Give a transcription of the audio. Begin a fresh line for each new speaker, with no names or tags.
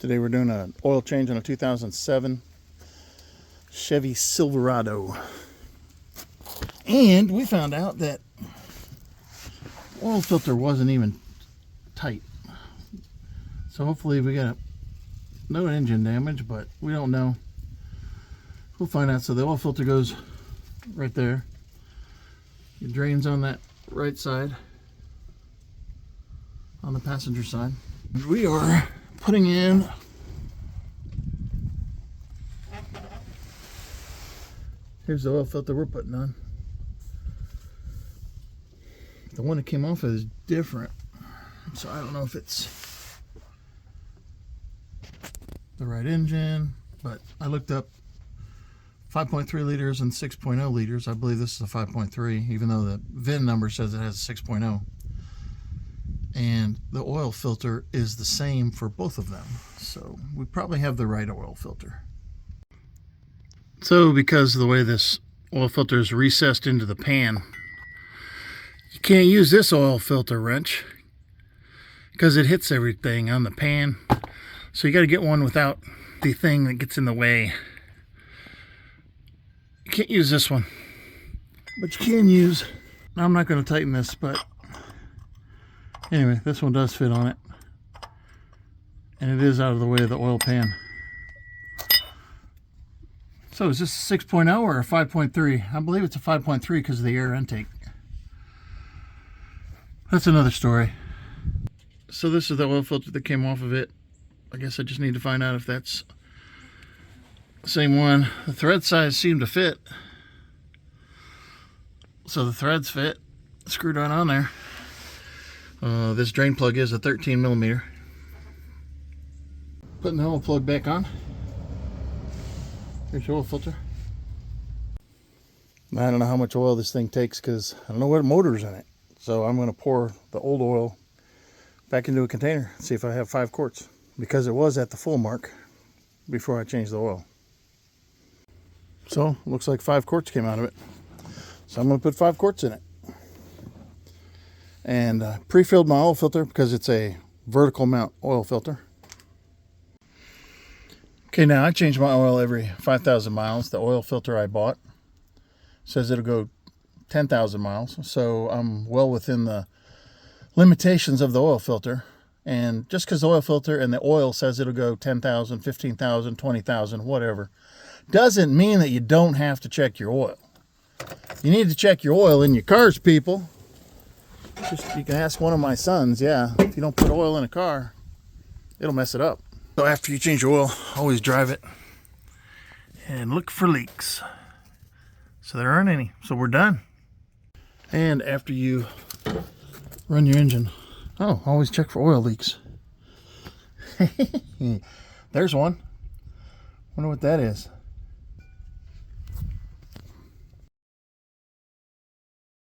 Today we're doing an oil change on a 2007 Chevy Silverado. And we found out that the oil filter wasn't even tight. So hopefully we got no engine damage, but we don't know. We'll find out. So the oil filter goes right there. It drains on that right side, on the passenger side. We are putting in here's the oil filter we're putting on. The one that came off is different, so I don't know if it's the right engine, but I looked up 5.3 liters and 6.0 liters. I believe this is a 5.3, even though the VIN number says it has a 6.0. And the oil filter is the same for both of them, so we probably have the right oil filter. So because of the way this oil filter is recessed into the pan, you can't use this oil filter wrench because it hits everything on the pan. So you got to get one without the thing that gets in the way. You can't use this one, but you can use, I'm not going to tighten this, but anyway, this one does fit on it, and it is out of the way of the oil pan. So is this a 6.0 or a 5.3? I believe it's a 5.3 because of the air intake. That's another story. So this is the oil filter that came off of it. I guess I just need to find out if that's the same one. The thread size seemed to fit. So the threads fit. Screwed right on there. This drain plug is a 13 millimeter. Putting the oil plug back on. Here's your oil filter. I don't know how much oil this thing takes because I don't know what motor's in it. So I'm going to pour the old oil back into a container and see if I have 5 quarts, because it was at the full mark before I changed the oil. So looks like 5 quarts came out of it. So I'm going to put 5 quarts in it. And pre-filled my oil filter because it's a vertical mount oil filter. Okay, now I change my oil every 5,000 miles. The oil filter I bought says it'll go 10,000 miles. So I'm well within the limitations of the oil filter. And just because the oil filter and the oil says it'll go 10,000, 15,000, 20,000, whatever, doesn't mean that you don't have to check your oil. You need to check your oil in your cars, people. Just, you can ask one of my sons, yeah, if you don't put oil in a car, it'll mess it up. So after you change your oil, always drive it and look for leaks. So there aren't any, so we're done. And after you run your engine, always check for oil leaks. There's one. Wonder what that is.